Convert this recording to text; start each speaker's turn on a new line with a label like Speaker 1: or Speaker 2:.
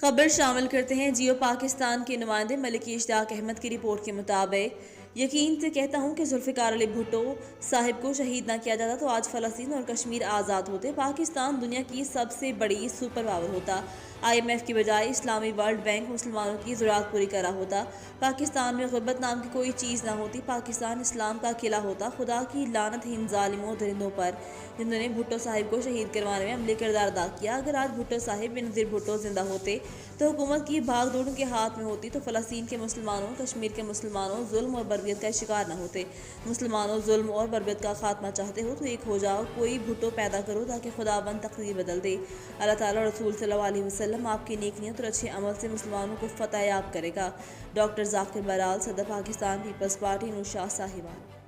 Speaker 1: खबर शामिल करते हैं। जियो पाकिस्तान के नुमाइंदे मलिक इश्तियाक अहमद की रिपोर्ट के मुताबिक, यकीन से कहता हूँ कि जुल्फ़िकार अली भुट्टो साहिब को शहीद न किया जाता तो आज फ़लस्तीन और कश्मीर आज़ाद होते। पाकिस्तान दुनिया की सबसे बड़ी सुपर पावर होता। IMF की बजाय इस्लामी वर्ल्ड बैंक मुसलमानों की ज़रूरत पूरी करा होता। पाकिस्तान में गुर्बत नाम की कोई चीज़ ना होती। पाकिस्तान इस्लाम का किला होता। खुदा की लानत इन ज़ालिमों दरिंदों पर जिन्होंने भुट्टो साहिब को शहीद करवाने में अमली किरदार अदा किया। अगर आज भुट्टो साहिब बेनज़ीर भुट्टो जिंदा होते तो हुकूमत की भागदौड़ उनके हाथ में होती, तो फ़लस्तीन के मुसलमानों, कश्मीर के मुसलमानों जुल्म और बर्बरियत का शिकार न होते। मुसलमानों जुल्म और बर्बरियत का खात्मा चाहते हो तो एक हो जाओ, कोई भुट्टो पैदा करो ताकि खुदाबंद तकदीर बदल दे। अल्लाह ताला और रसूल सल्लल्लाहु अलैहि वसल्लम आपकी नेक नियत और अच्छे अमल से मुसलमानों को फतह याब करेगा। डॉक्टर जाकिर बराल, सदर पाकिस्तान पीपल्स पार्टी, नौशाद साहिवान।